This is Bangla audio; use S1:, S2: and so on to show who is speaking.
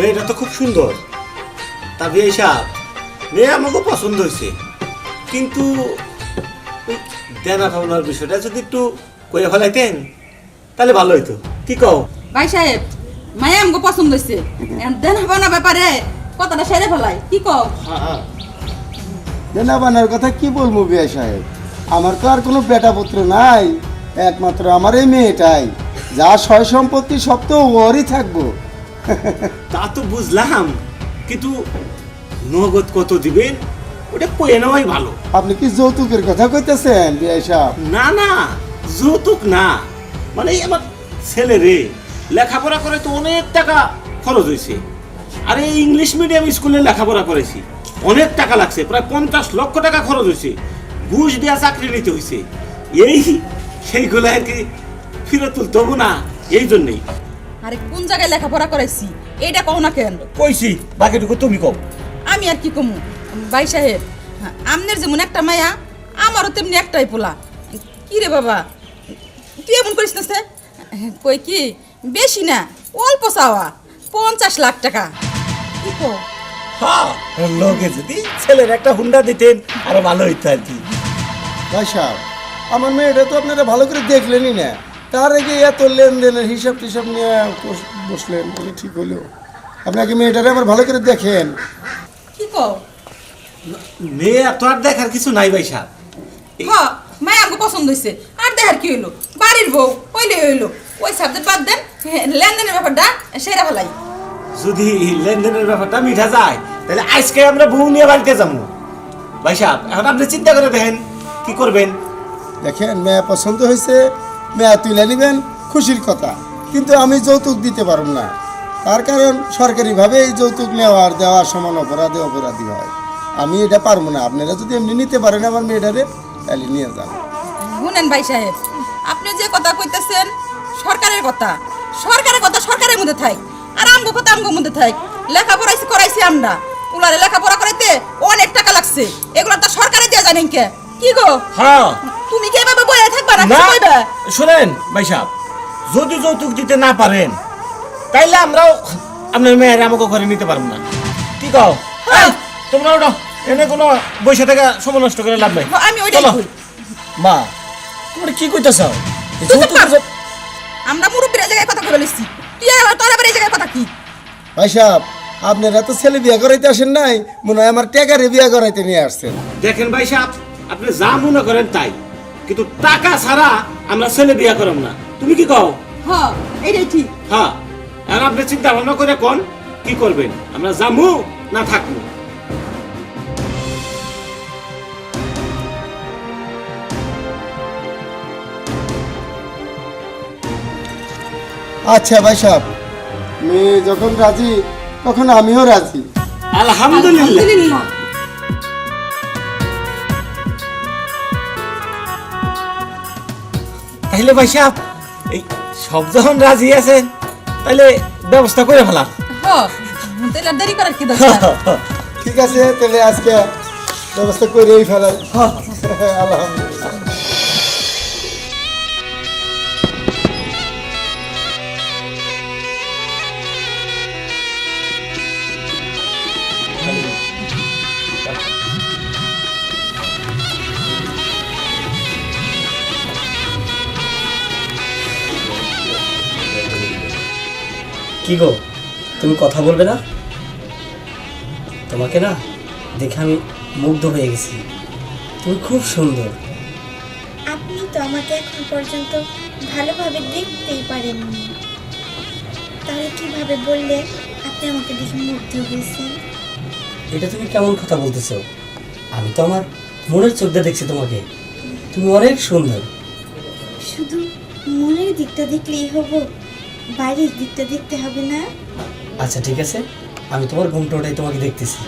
S1: মেয়েটা তো খুব সুন্দর। তা বিয়ে সাহেব, মেয়ে আমাকে পছন্দ হয়েছে, কিন্তু ওই দেনা পাওনার বিষয়টা যদি একটু কয়ে ফেলাইতেন তাহলে ভালো হইতো। কি কও?
S2: ভাই সাহেব, মায়া আমাকে পছন্দ হয়েছে, দেন হবে না ব্যাপারে কথাটা সেরে ফেলাই, কি কও?
S3: দেনা বানার কথা কি বলবো বিয়া সাহেব, আমার তো আর কোনো বেটা পুত্র নাই, একমাত্র আমার এই মেয়েটাই, যা সয় সম্পত্তি সব তো ওরই থাকবো।
S1: তা তো বুঝলাম, কিন্তু নগদ কত দিবেন ওটা কয়ে নেওয়াই ভালো।
S3: আপনি কি যৌতুকের কথা কইতেছেন বিয়া সাহেব?
S1: না না, যৌতুক না, মানে আমার ছেলে রে লেখাপড়া করে তো অনেক টাকা খরচ হয়েছে। আরে ইংলিশ মিডিয়াম স্কুলে লেখাপড়া করেছি, অনেক টাকা লাগছে, প্রায় 50 লক্ষ টাকা খরচ হয়েছে, ঘুষ দেওয়া চাকরি নিতে হয়েছে। এই সেইগুলো আর কি ফিরত তুলতে হবো না, এই জন্যেই।
S2: আরে কোন জায়গায় লেখাপড়া করাইছি এইটা কও না কেন?
S1: কইছি, বাকিটুকু তুমি কও।
S2: আমি আর কি কমু ভাই সাহেব, আমনের যেমন একটা মায়া আমারও তেমনি একটাই পোলা। কি রে বাবা, তুই এমন করিস না? কই কি বেশি না, অল্প চাওয়া 50 লাখ টাকা। কি কও?
S1: হ্যাঁ, লোকে যদি ছেলের একটা হুন্ডা দিতেন আরো ভালো হইতো আর কি।
S3: ভাই সাহেব, আমার মেয়েটা তো আপনারা ভালো করে দেখলেনই না, তার আগে এত লেনদেনের হিসাব টিসাব নিয়ে বসলেন, বলে ঠিক হলো। আপনাকে মেয়েটারে আমার ভালো করে দেখেন।
S2: কি কও?
S1: মেয়ে তো আর দেখার কিছু নাই ভাই সাহেব।
S2: হ্যাঁ, মায়া আমাকে পছন্দ হয়েছে, আর দেখার কি হইলো? বাড়ির বউ হইলে হইলো, ওই সাবজেক্ট বাদ দেন, লেনদেনের ব্যাপারটা সেরা ফেলাই।
S1: যদি লেনদেনের ব্যাপারটা মিঠা যায় তাহলে আজকে আমরা বউ নিয়ে বাড়িতে যাবো। ভাই সাহেব, এখন আপনি চিন্তা করে দেখেন কি করবেন।
S3: দেখেন, মেয়ে পছন্দ হয়েছে, মেয়ে তুলে নেবেন, খুশির কথা, কিন্তু আমি যৌতুক দিতে পারব না। তার কারণ সরকারিভাবে এই যৌতুক নেওয়া আর দেওয়ার সমান অপরাধী হয়। আমি এটা পারবো না। আপনারা যদি এমনি নিতে পারেন আমার মেয়েটারে, তাহলে নিয়ে যান।
S2: শুনেন ভাই সাহেব, আপনি যে কথা কইতেছেন সরকারের কথা, সরকারের কথা সরকারের মধ্যে থাক, আর আমগো কথা আমগোর মধ্যে থাক। লেখাপড়া করাইছি আমরা, উলারে লেখাপড়া করাইতে অনেক টাকা লাগছে, এগুলো তো সরকারে দিয়ে জানেন কে? কি গো?
S1: হ্যাঁ,
S2: তুমি কি এভাবে বইয়া থাকবা না?
S1: না,
S2: কি কইবা?
S1: শুনেন ভাই সাহেব, যদি যৌতুক দিতে না পারেন তাইলে আমরাও আপনার মেয়ের আমাকে ঘরে নিতে পারবো না। কি কও?
S2: হ্যাঁ।
S1: এই, তোমরা ওটা এনে কোনো বসে থাকা সময় নষ্ট করে লাভ নাই।
S2: আমি ওইটাই
S1: চলো।
S2: কই।
S1: মা, তোমরা কি কইতাছ?
S2: তুই চুপ কর। আমরা মুরব্বীর জায়গায় কথা কইবা লিছি, তুই আর তোর আবার এই জায়গায় কথা কি?
S3: ভাই সাহেব, আপনারা তো ছেলে বিয়ে করাইতে আসেন নাই, মনে হয় আমার টেকারে বিয়ে করাইতে নিয়ে আসছেন।
S1: দেখেন ভাই সাহেব, আপনি যা মনে করেন তাই, কিন্তু টাকা ছাড়া আমরা ছেলে বিয়া করব না। তুমি কি কও?
S2: হ্যাঁ, এইটাই ঠিক।
S1: হ্যাঁ, আর আপনি চিন্তা ভাবনা করে কোন কি করবেন, আমরা যামু না থাকবো।
S3: আচ্ছা ভাই সাহেব, মেয়ে যখন রাজি তখন আমিও রাজি।
S1: আলহামদুলিল্লাহ।
S2: আলহামদুলিল্লাহ।
S1: তাইলে ভাই সাহেব, এই সব যখন রাজি আছেন তাইলে ব্যবস্থা করে ফেলাম।
S2: হ্যাঁ, তাহলে আর দেরি করার কি দরকার?
S3: ঠিক আছে, তাহলে আজকে ব্যবস্থা করেই ফেলাই। আলহামদুলিল্লাহ।
S4: কি গো, তুমি কথা বলবে না? তোমাকে না দেখে আমি মুগ্ধ হয়ে গেছি, তুমি খুব সুন্দর।
S5: আপনি তো আমাকে এখন পর্যন্ত ভালোভাবে দেখতেই পারেননি, তাহলে কিভাবে বললে আপনি আমাকে দেখে মুগ্ধ হয়েছেন?
S4: এটা তুমি কেমন কথা বলতেছো? আমি তো আমার মনের চোখ দিয়ে দেখছি তোমাকে, তুমি অনেক সুন্দর।
S5: শুধু মনের দিকটা দেখলেই হবো, বাইরের দিকটা দেখতে হবে না?
S4: আচ্ছা ঠিক আছে, আমি তোমার ঘুমটা ওটাই তোমাকে দেখতেছি।